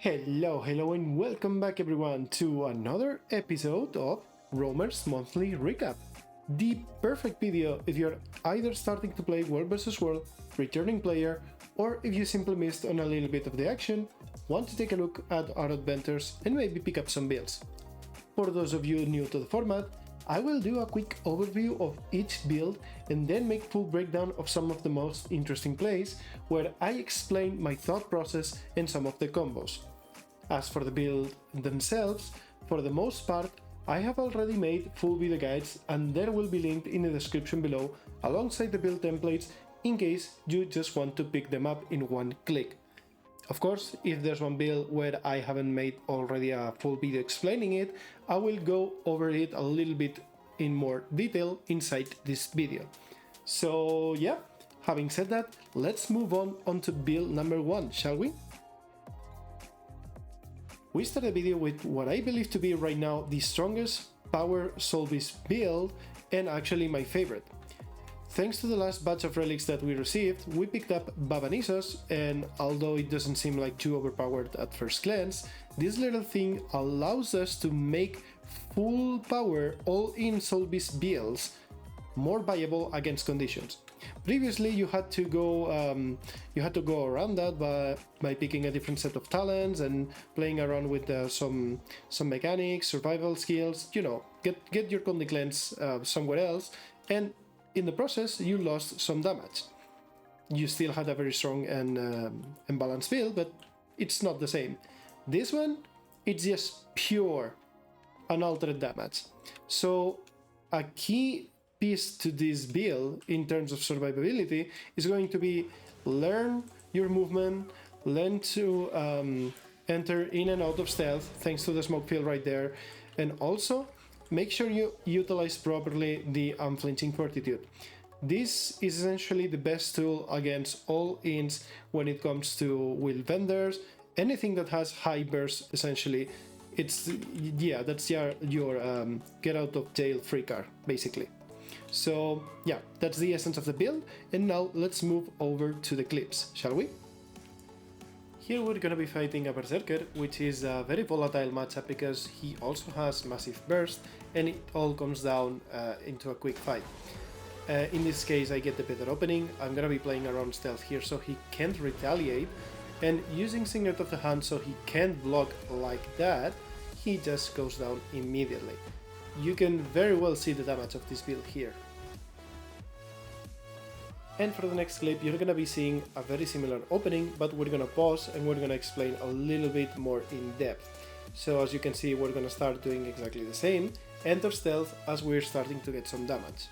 Hello and welcome back everyone to another episode of Roamer's Monthly Recap. The perfect video if you're either starting to play World vs. World, returning player, or if you simply missed on a little bit of the action, want to take a look at our adventures and maybe pick up some builds. For those of you new to the format, I will do a quick overview of each build and then make full breakdown of some of the most interesting plays, where I explain my thought process and some of the combos. As for the build themselves, for the most part, I have already made full video guides and they will be linked in the description below alongside the build templates in case you just want to pick them up in one click. Of course, if there's one build where I haven't made already a full video explaining it, I will go over it a little bit in more detail inside this video. So yeah, having said that, let's move on to build number 1, shall we? We start the video with what I believe to be right now the strongest power Soulbeast build and actually my favorite. Thanks to the last batch of relics that we received, we picked up Babanisos, and although it doesn't seem like too overpowered at first glance, this little thing allows us to make full power all-in Soulbeast builds more viable against conditions. Previously, you had to go around that by picking a different set of talents and playing around with some mechanics, survival skills. You know, get your Condi cleanse somewhere else, and in the process, you lost some damage. You still had a very strong and balanced build, but it's not the same. This one, it's just pure unaltered damage. So a key piece to this build in terms of survivability is going to be learn your movement, learn to enter in and out of stealth thanks to the smoke field right there, and also make sure you utilize properly the unflinching fortitude. This is essentially the best tool against all ins when it comes to will vendors, anything that has high burst. Essentially, that's your get out of jail free card basically. So yeah, that's the essence of the build, and now let's move over to the clips, shall we? Here we're gonna be fighting a Berserker, which is a very volatile matchup because he also has massive burst and it all comes down into a quick fight. In this case I get the better opening. I'm gonna be playing around stealth here so he can't retaliate, and using Signet of the Hand so he can't block like that, he just goes down immediately. You can very well see the damage of this build here. And for the next clip, you're gonna be seeing a very similar opening, but we're gonna pause and we're gonna explain a little bit more in depth. So as you can see, we're gonna start doing exactly the same, enter stealth as we're starting to get some damage.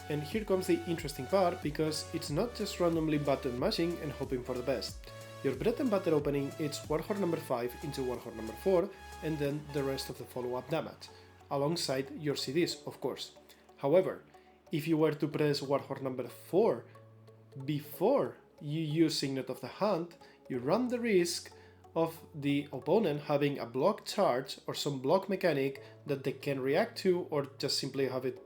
And here comes the interesting part, because it's not just randomly button mashing and hoping for the best. Your bread and butter opening is Warhorn number 5 into Warhorn number 4, and then the rest of the follow-up damage, alongside your CDs, of course. However, if you were to press Warhorn number 4 before you use Signet of the Hand, you run the risk of the opponent having a block charge or some block mechanic that they can react to, or just simply have it,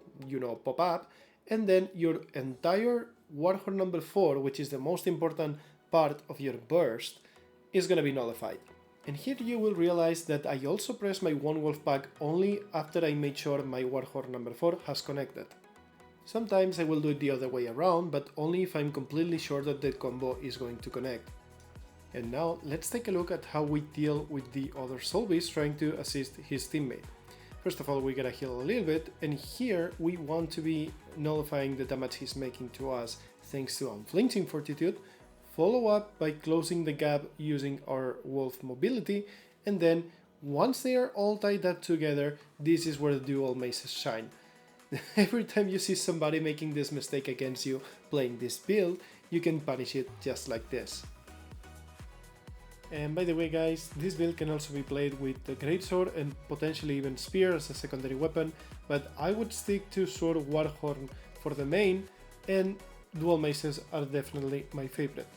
pop up, and then your entire Warhorn number 4, which is the most important part of your burst, is gonna be nullified. And here you will realize that I also pressed my One Wolf Pack only after I made sure my Warhorn number 4 has connected. Sometimes I will do it the other way around, but only if I'm completely sure that the combo is going to connect. And now let's take a look at how we deal with the other Soulbeast trying to assist his teammate. First of all, we gotta heal a little bit, and here we want to be nullifying the damage he's making to us thanks to unflinching fortitude, follow up by closing the gap using our wolf mobility, and then once they are all tied up together, this is where the dual maces shine. Every time you see somebody making this mistake against you playing this build, you can punish it just like this. And by the way guys, this build can also be played with the Greatsword and potentially even Spear as a secondary weapon, but I would stick to Sword Warhorn for the main, and dual maces are definitely my favorite.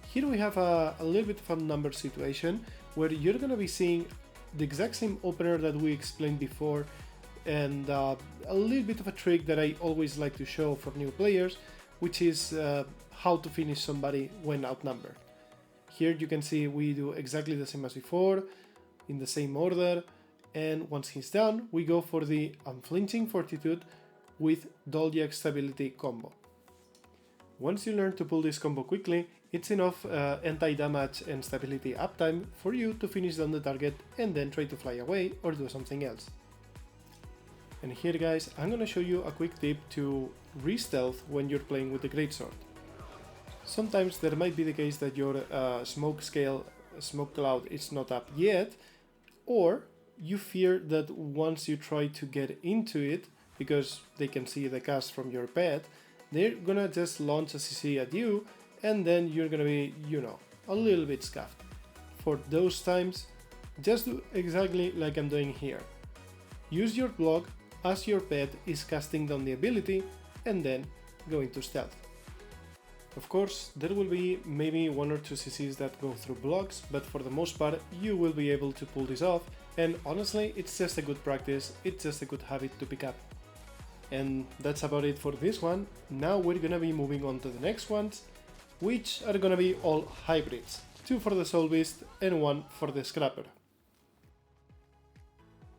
Here we have a little bit of a number situation where you're gonna be seeing the exact same opener that we explained before, and a little bit of a trick that I always like to show for new players, which is how to finish somebody when outnumbered. Here you can see we do exactly the same as before, in the same order, and once he's done, we go for the Unflinching Fortitude with Doljak Stability combo. Once you learn to pull this combo quickly, it's enough anti-damage and stability uptime for you to finish down the target and then try to fly away or do something else. And here guys, I'm gonna show you a quick tip to re-stealth when you're playing with the Greatsword. Sometimes there might be the case that your smoke cloud is not up yet, or you fear that once you try to get into it, because they can see the cast from your pet, they're gonna just launch a CC at you, and then you're gonna be, you know, a little bit scuffed. For those times, just do exactly like I'm doing here. Use your block as your pet is casting down the ability, and then go into stealth. Of course, there will be maybe 1 or 2 CCs that go through blocks, but for the most part you will be able to pull this off, and honestly it's just a good practice, it's just a good habit to pick up. And that's about it for this one. Now we're gonna be moving on to the next ones, which are gonna be all hybrids, 2 for the Soulbeast and 1 for the Scrapper.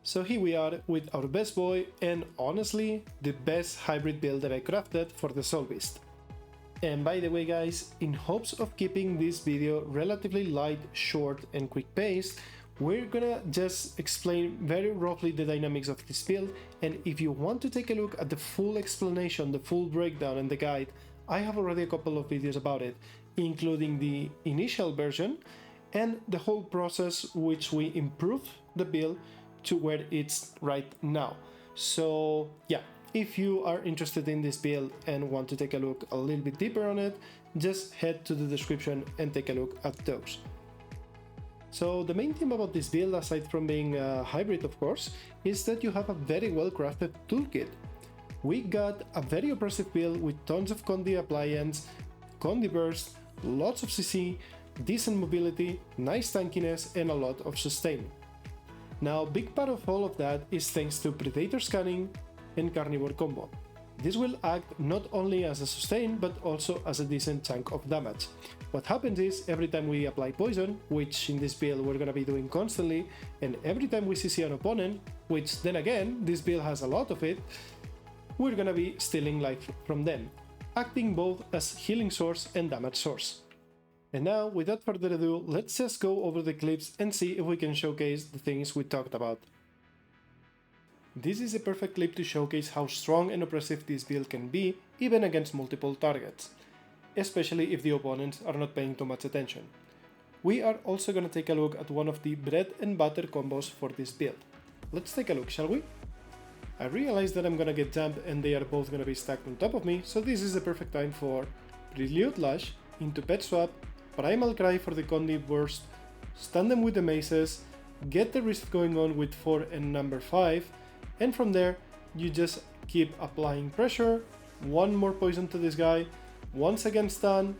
So here we are with our best boy, and honestly the best hybrid build that I crafted for the Soulbeast. And by the way guys, in hopes of keeping this video relatively light, short and quick paced, we're gonna just explain very roughly the dynamics of this build, and if you want to take a look at the full explanation, the full breakdown and the guide, I have already a couple of videos about it, including the initial version and the whole process which we improved the build to where it's right now. So yeah, if you are interested in this build and want to take a look a little bit deeper on it, just head to the description and take a look at those. So the main thing about this build, aside from being a hybrid of course, is that you have a very well crafted toolkit. We got a very oppressive build with tons of Condi appliance, Condi burst, lots of CC, decent mobility, nice tankiness and a lot of sustain. Now, big part of all of that is thanks to Predator Scanning and Carnivore combo. This will act not only as a sustain, but also as a decent chunk of damage. What happens is, every time we apply poison, which in this build we're gonna be doing constantly, and every time we CC an opponent, which then again, this build has a lot of it, we're gonna be stealing life from them, acting both as healing source and damage source. And now, without further ado, let's just go over the clips and see if we can showcase the things we talked about. This is a perfect clip to showcase how strong and oppressive this build can be, even against multiple targets, especially if the opponents are not paying too much attention. We are also gonna take a look at one of the bread and butter combos for this build. Let's take a look, shall we? I realize that I'm gonna get jumped and they are both gonna be stacked on top of me, so this is the perfect time for Prelude Lash into Pet Swap, Primal Cry for the Condi burst, stun them with the maces, get the wrist going on with 4 and number 5, and from there you just keep applying pressure, one more poison to this guy, once again stun,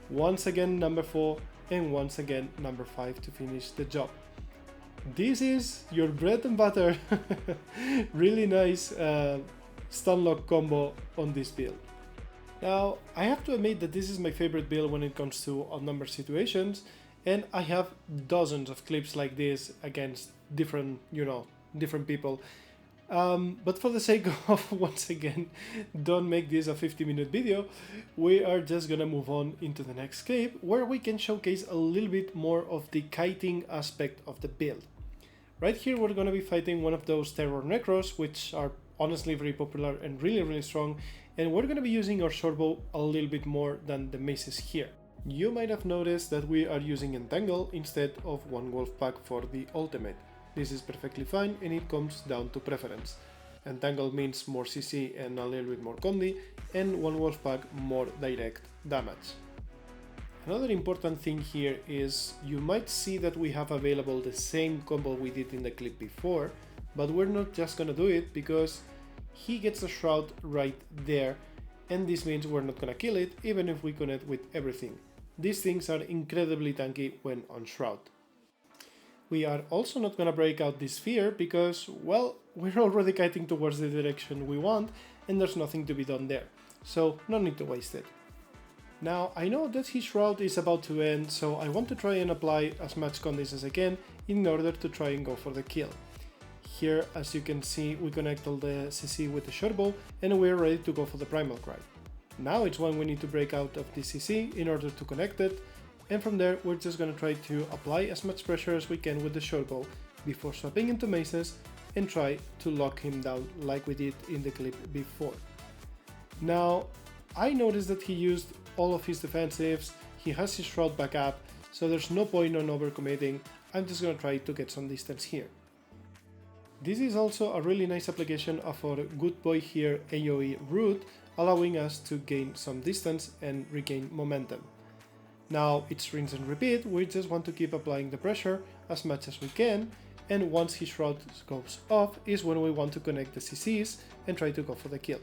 once again number 4, and once again number 5 to finish the job. This is your bread and butter, really nice stun lock combo on this build. Now, I have to admit that this is my favorite build when it comes to outnumbered situations, and I have dozens of clips like this against different people. But for the sake of, once again, don't make this a 50-minute video, we are just gonna move on into the next clip, where we can showcase a little bit more of the kiting aspect of the build. Right here we're gonna be fighting one of those Terror Necros, which are honestly very popular and really strong, and we're gonna be using our shortbow a little bit more than the maces here. You might have noticed that we are using Entangle instead of one wolf pack for the ultimate. This is perfectly fine and it comes down to preference. Entangle means more CC and a little bit more Condi, and one wolf pack more direct damage. Another important thing here is you might see that we have available the same combo we did in the clip before, but we're not just gonna do it because he gets a shroud right there, and this means we're not gonna kill it even if we connect with everything. These things are incredibly tanky when on shroud. We are also not gonna break out this sphere because, well, we're already kiting towards the direction we want and there's nothing to be done there, so no need to waste it. Now, I know that his route is about to end, so I want to try and apply as much condice as I can in order to try and go for the kill. Here, as you can see, we connect all the CC with the short bow and we're ready to go for the primal cry. Now it's when we need to break out of the CC in order to connect it, and from there we're just gonna try to apply as much pressure as we can with the short bow before swapping into maces and try to lock him down like we did in the clip before. Now, I noticed that he used all of his defensives, he has his shroud back up, so there's no point on overcommitting. I'm just gonna try to get some distance here. This is also a really nice application of our good boy here AoE root, allowing us to gain some distance and regain momentum. Now it's rinse and repeat, we just want to keep applying the pressure as much as we can, and once his shroud goes off is when we want to connect the CCs and try to go for the kill.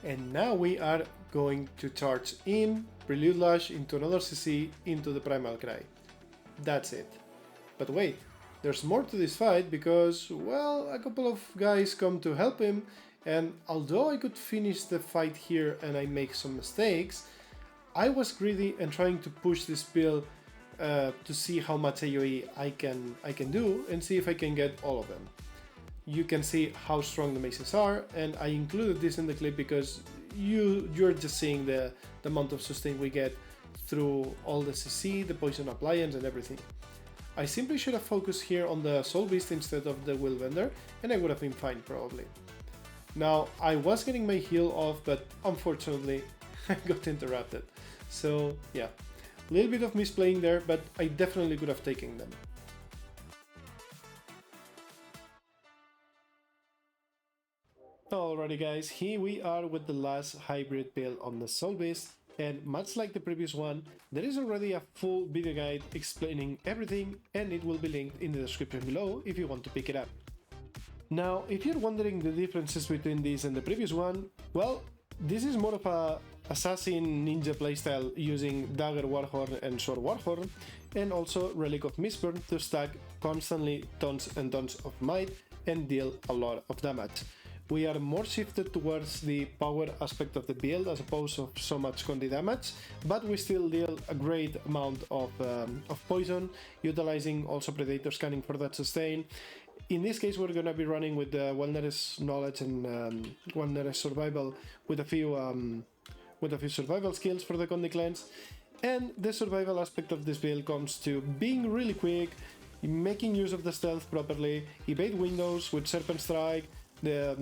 And now we are going to charge in, Prelude Lash into another CC into the Primal Cry. That's it. But wait, there's more to this fight because, well, a couple of guys come to help him, and although I could finish the fight here and I make some mistakes, I was greedy and trying to push this build to see how much AoE I can do and see if I can get all of them. You can see how strong the maces are, and I included this in the clip because you're just seeing the amount of sustain we get through all the CC, the poison appliance and everything. I simply should have focused here on the Soulbeast instead of the Willbender, and I would have been fine probably. Now, I was getting my heal off, but unfortunately I got interrupted. So yeah, a little bit of misplaying there, but I definitely could have taken them. Alrighty guys, here we are with the last hybrid build on the Soulbeast, and much like the previous one, there is already a full video guide explaining everything, and it will be linked in the description below if you want to pick it up. Now, if you're wondering the differences between this and the previous one, well, this is more of a assassin ninja playstyle using Dagger Warhorn and Sword Warhorn, and also Relic of Mistborn to stack constantly tons and tons of might and deal a lot of damage. We are more shifted towards the power aspect of the build as opposed to so much condi damage, but we still deal a great amount of poison, utilizing also Predator scanning for that sustain. In this case, we're gonna be running with the Wellness Knowledge and Wellness Survival with a few survival skills for the Condi cleanse. And the survival aspect of this build comes to being really quick, making use of the stealth properly, evade windows with Serpent Strike, the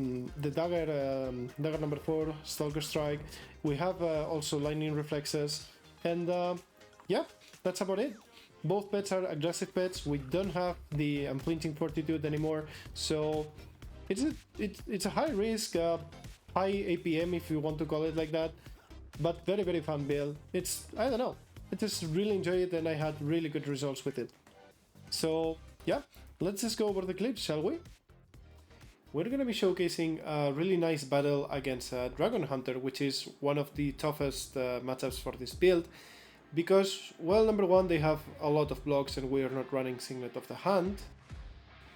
dagger number 4, Stalker Strike. We have also lightning reflexes, and yeah, that's about it. Both pets are aggressive pets. We don't have the unflinching fortitude anymore, so it's a high risk, high APM if you want to call it like that, but very fun build. I don't know, I just really enjoy it and I had really good results with it. So yeah, let's just go over the clips, shall we? We're going to be showcasing a really nice battle against Dragon Hunter, which is one of the toughest matchups for this build, because, well, number one, they have a lot of blocks and we are not running Signet of the Hand.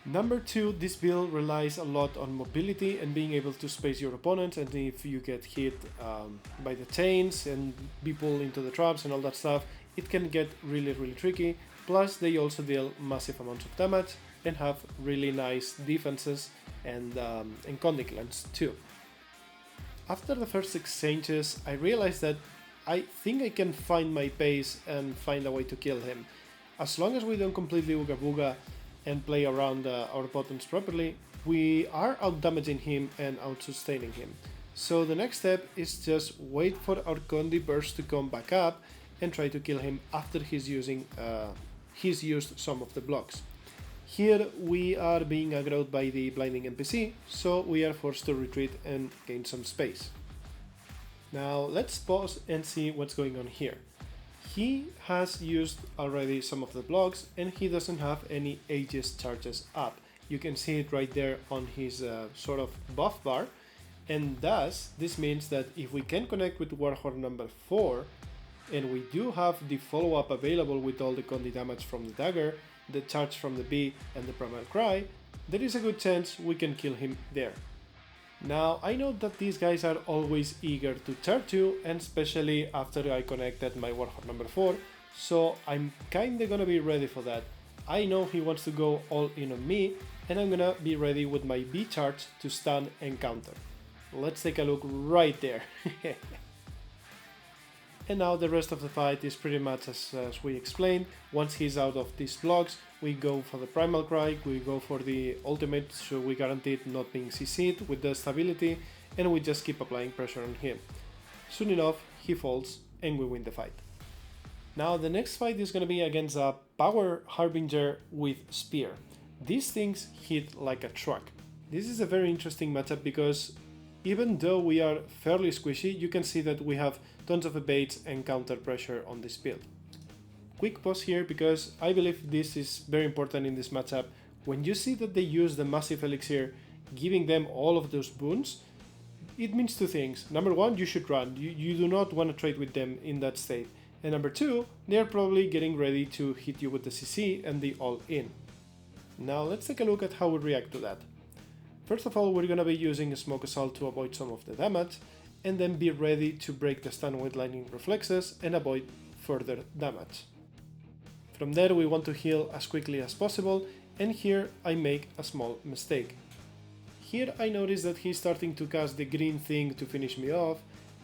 Number two, this build relies a lot on mobility and being able to space your opponents, and if you get hit by the chains and be pulled into the traps and all that stuff, it can get really tricky. Plus, they also deal massive amounts of damage and have really nice defenses and Condi cleanse too. After the first exchanges, I realized that I think I can find my pace and find a way to kill him. As long as we don't completely Ooga Booga and play around our buttons properly, we are out-damaging him and out-sustaining him. So the next step is just wait for our Condi burst to come back up and try to kill him after he's used some of the blocks. Here we are being aggroed by the blinding NPC, so we are forced to retreat and gain some space. Now let's pause and see what's going on here. He has used already some of the blocks and he doesn't have any Aegis charges up. You can see it right there on his sort of buff bar, and thus this means that if we can connect with Warhorn number 4 and we do have the follow-up available with all the Condi damage from the dagger, the charge from the bee and the primal cry, there is a good chance we can kill him there. Now, I know that these guys are always eager to turn to, and especially after I connected my Warhammer number 4, so I'm kinda gonna be ready for that. I know he wants to go all in on me, and I'm gonna be ready with my B charge to stun and counter. Let's take a look right there. And now the rest of the fight is pretty much as we explained. Once he's out of these blocks, we go for the Primal Cry, we go for the ultimate, so we guaranteed not being CC'd with the stability, and we just keep applying pressure on him. Soon enough, he falls, and we win the fight. Now the next fight is gonna be against a Power Harbinger with Spear. These things hit like a truck. This is a very interesting matchup because even though we are fairly squishy, you can see that we have tons of evades and counter pressure on this build. Quick pause here because I believe this is very important in this matchup. When you see that they use the massive elixir, giving them all of those boons, it means two things. Number one, you should run. You do not want to trade with them in that state. And number two, they're probably getting ready to hit you with the CC and the all-in. Now let's take a look at how we react to that. First of all, we're gonna be using a Smoke Assault to avoid some of the damage, and then be ready to break the stun with lightning reflexes and avoid further damage. From there we want to heal as quickly as possible, and here I make a small mistake. Here I notice that he's starting to cast the green thing to finish me off,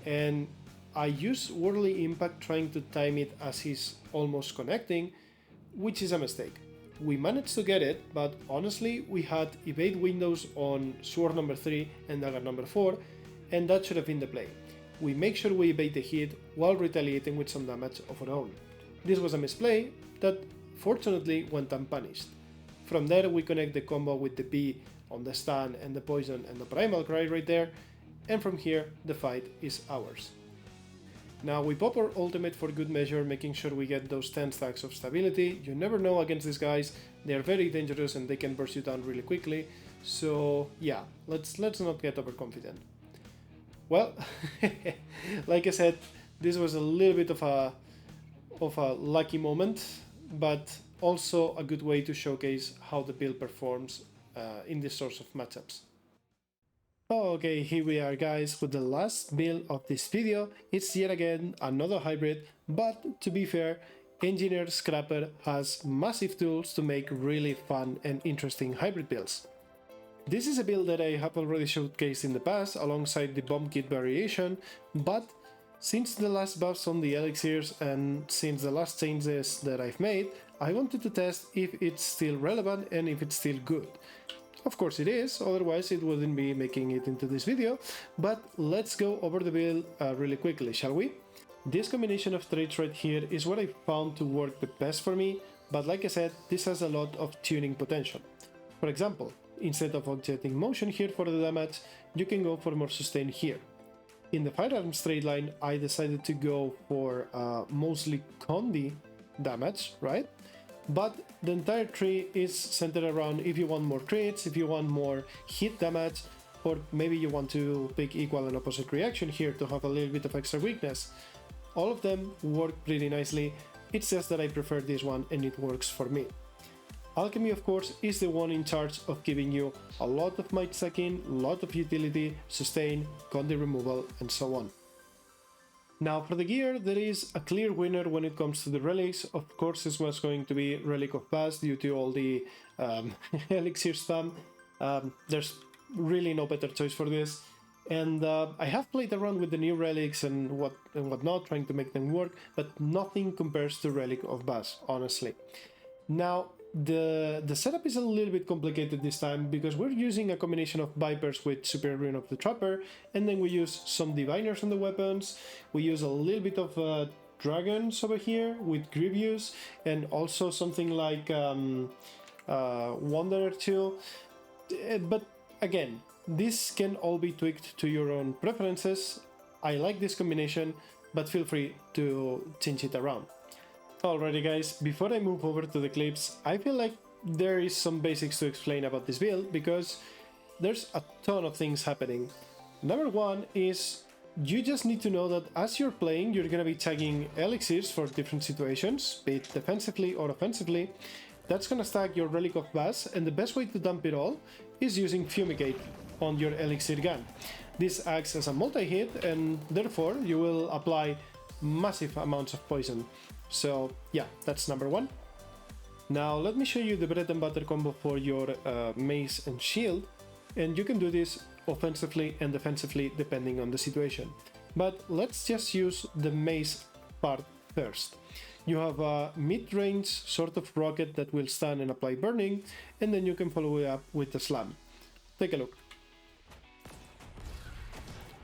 and I use Worldly Impact trying to time it as he's almost connecting, which is a mistake. We managed to get it, but honestly we had evade windows on Sword number 3 and Dagger number 4, and that should have been the play. We make sure we evade the hit while retaliating with some damage of our own. This was a misplay that fortunately went unpunished. From there we connect the combo with the B on the stun and the poison and the Primal Cry right there, and from here the fight is ours. Now we pop our ultimate for good measure, making sure we get those 10 stacks of stability. You never know against these guys, they are very dangerous and they can burst you down really quickly, so yeah, let's not get overconfident. Well, like I said, this was a little bit of a lucky moment, but also a good way to showcase how the build performs in this sorts of matchups. Okay, here we are guys with the last build of this video. It's yet again another hybrid, but to be fair, Engineer Scrapper has massive tools to make really fun and interesting hybrid builds. This is a build that I have already showcased in the past alongside the bomb kit variation, but since the last buffs on the elixirs and since the last changes that I've made, I wanted to test if it's still relevant and if it's still good. Of course it is, otherwise it wouldn't be making it into this video, but let's go over the build really quickly, shall we? This combination of traits right here is what I found to work the best for me, but like I said, this has a lot of tuning potential. For example, instead of objecting motion here for the damage, you can go for more sustain here. In the firearm straight line, I decided to go for mostly condi damage, right? But the entire tree is centered around if you want more crits, if you want more hit damage, or maybe you want to pick equal and opposite reaction here to have a little bit of extra weakness. All of them work pretty nicely, it's just that I prefer this one and it works for me. Alchemy, of course, is the one in charge of giving you a lot of might stacking, a lot of utility, sustain, condi removal, and so on. Now for the gear, there is a clear winner when it comes to the relics. Of course, this was going to be Relic of Past due to all the elixir spam. There's really no better choice for this. And I have played around with the new relics and whatnot, trying to make them work, but nothing compares to Relic of Bass, honestly. Now, the setup is a little bit complicated this time because we're using a combination of Vipers with Superior Rune of the Trapper, and then we use some Diviners on the weapons, we use a little bit of Dragons over here with Grievous, and also something like Wanderer too. But again, this can all be tweaked to your own preferences. I like this combination, but feel free to change it around. Alrighty guys, before I move over to the clips, I feel like there is some basics to explain about this build because there's a ton of things happening. Number one is you just need to know that as you're playing, you're gonna be tagging elixirs for different situations, be it defensively or offensively. That's gonna stack your Relic of Bass, and the best way to dump it all is using Fumigate. on your elixir gun. This acts as a multi-hit, and therefore you will apply massive amounts of poison. So yeah, that's number one. Now let me show you the bread and butter combo for your mace and shield, and you can do this offensively and defensively depending on the situation. But let's just use the mace part first. You have a mid-range sort of rocket that will stun and apply burning, and then you can follow it up with the slam. Take a look.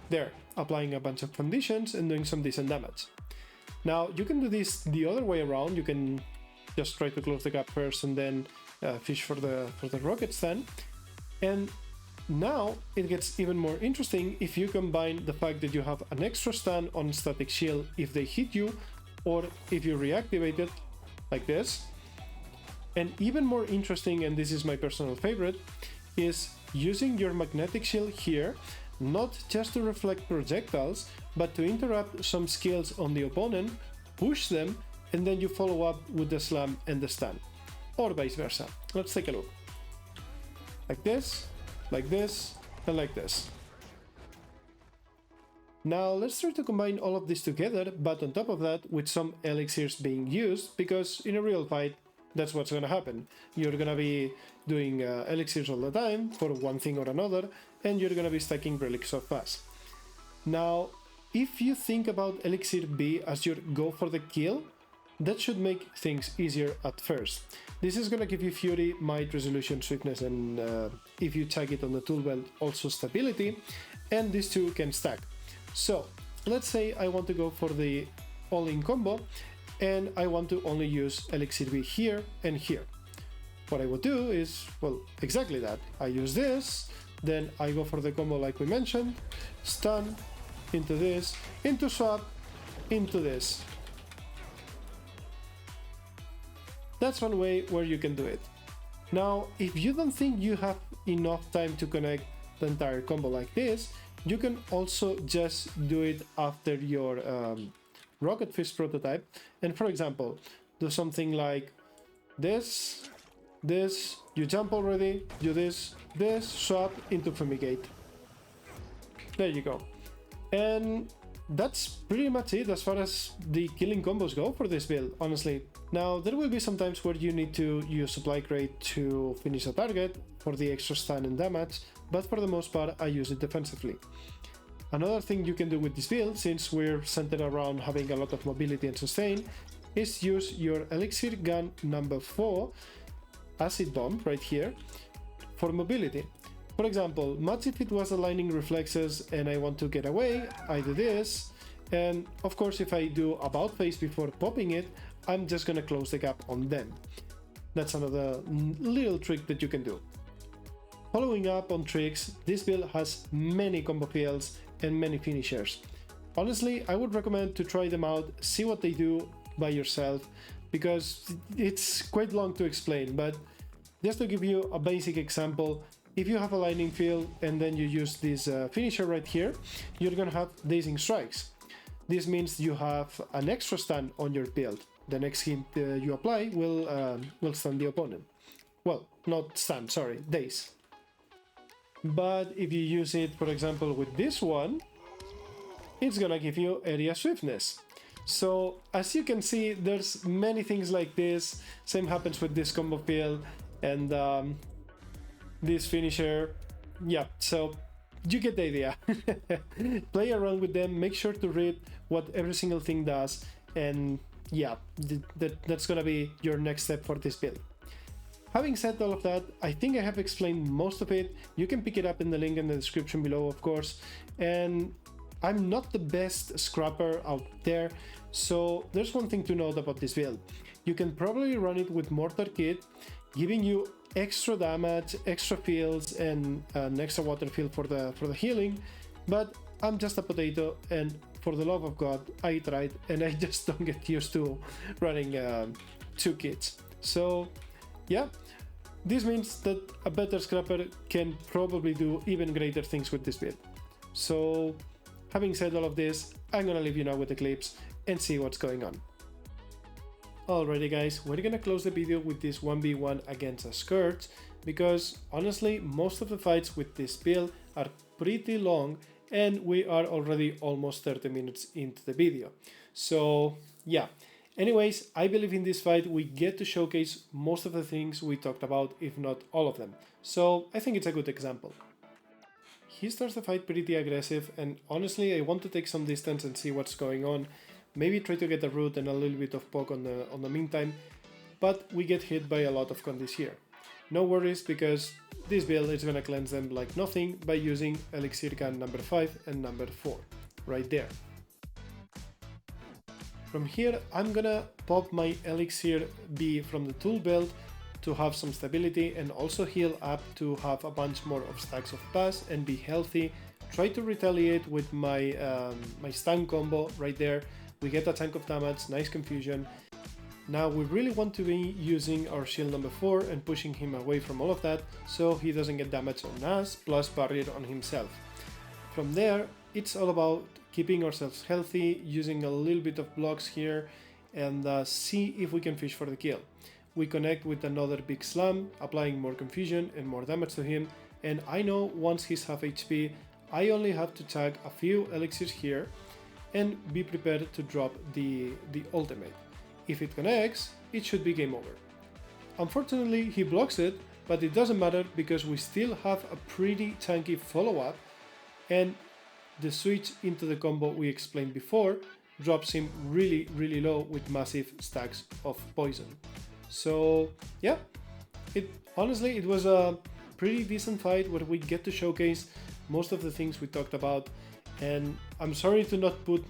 There, applying a bunch of conditions and doing some decent damage. Now you can do this the other way around. You can just try to close the gap first and then fish for the rocket stun. And now it gets even more interesting if you combine the fact that you have an extra stun on static shield if they hit you, or if you reactivate it like this. And even more interesting, and this is my personal favorite, is using your magnetic shield here, not just to reflect projectiles, but to interrupt some skills on the opponent, push them, and then you follow up with the slam and the stun, or vice versa. Let's take a look. Like this, and like this. Now let's try to combine all of this together, but on top of that with some elixirs being used, because in a real fight that's what's gonna happen. You're gonna be doing elixirs all the time for one thing or another, and you're gonna be stacking relics so fast. Now if you think about elixir B as your go for the kill, that should make things easier at first. This is gonna give you Fury, Might, Resolution, Swiftness, and if you tag it on the tool belt, also Stability, and these two can stack. So let's say I want to go for the all-in combo, and I want to only use elixir B here and here. What I would do is, well, exactly that. I use this, then I go for the combo like we mentioned, stun, into this, into swap, into this. That's one way where you can do it. Now, if you don't think you have enough time to connect the entire combo like this, you can also just do it after your Rocket Fist prototype, and for example, do something like this, you jump already, do this, swap into Fumigate. There you go. And that's pretty much it as far as the killing combos go for this build, honestly. Now, there will be some times where you need to use Supply Crate to finish a target for the extra stun and damage, but for the most part I use it defensively. Another thing you can do with this build, since we're centered around having a lot of mobility and sustain, is use your Elixir Gun number 4, Acid Bomb, right here, for mobility. For example, much if it was aligning reflexes and I want to get away, I do this, and of course if I do about face before popping it, I'm just gonna close the gap on them. That's another little trick that you can do. Following up on tricks, this build has many combo fields and many finishers. Honestly, I would recommend to try them out, see what they do by yourself, because it's quite long to explain, but just to give you a basic example, if you have a lightning field and then you use this finisher right here, you're gonna have dazing strikes. This means you have an extra stun on your build. The next hit you apply will stun the opponent. Well, not stun, sorry, daze. But if you use it, for example, with this one, it's gonna give you area swiftness. So as you can see, there's many things like this. Same happens with this combo field and this finisher. Yeah, so you get the idea. Play around with them, make sure to read what every single thing does, and yeah, that's gonna be your next step for this build. Having said all of that, I think I have explained most of it. You can pick it up in the link in the description below, of course, and I'm not the best scrapper out there, so there's one thing to note about this build. You can probably run it with Mortar Kit, giving you extra damage, extra fields, and an extra water field for the healing, but I'm just a potato, and for the love of God, I tried, and I just don't get used to running 2 kits. So yeah, this means that a better scrapper can probably do even greater things with this build. So having said all of this, I'm gonna leave you now with the clips and see what's going on. Alrighty guys, we're gonna close the video with this 1v1 against a Scourge. because honestly most of the fights with this build are pretty long and we are already almost 30 minutes into the video. So yeah, anyways, I believe in this fight we get to showcase most of the things we talked about, if not all of them. So I think it's a good example. He starts the fight pretty aggressive, and honestly I want to take some distance and see what's going on. Maybe try to get a root and a little bit of poke on the meantime, but we get hit by a lot of condis here. No worries, because this build is gonna cleanse them like nothing by using Elixir Gun number 5 and number 4, right there. From here I'm gonna pop my Elixir B from the tool belt to have some stability and also heal up to have a bunch more of stacks of pass and be healthy. Try to retaliate with my, my stun combo right there. We get a chunk of damage, nice confusion. Now we really want to be using our shield number 4 and pushing him away from all of that so he doesn't get damage on us plus barrier on himself. From there it's all about keeping ourselves healthy, using a little bit of blocks here and see if we can fish for the kill. We connect with another big slam, applying more confusion and more damage to him, and I know once he's half HP I only have to tag a few elixirs here and be prepared to drop the ultimate. If it connects, it should be game over. Unfortunately he blocks it, but it doesn't matter because we still have a pretty tanky follow-up, and the switch into the combo we explained before drops him really low with massive stacks of poison. So yeah, honestly it was a pretty decent fight where we get to showcase most of the things we talked about, and I'm sorry to not put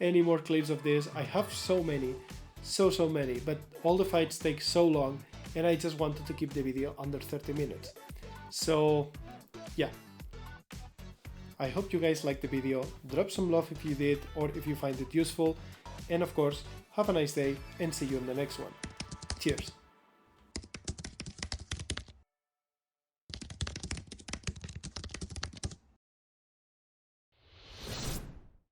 any more clips of this. I have so many, so many, but all the fights take so long and I just wanted to keep the video under 30 minutes. So yeah, I hope you guys liked the video. Drop some love if you did or if you find it useful, and of course have a nice day and see you in the next one. Cheers!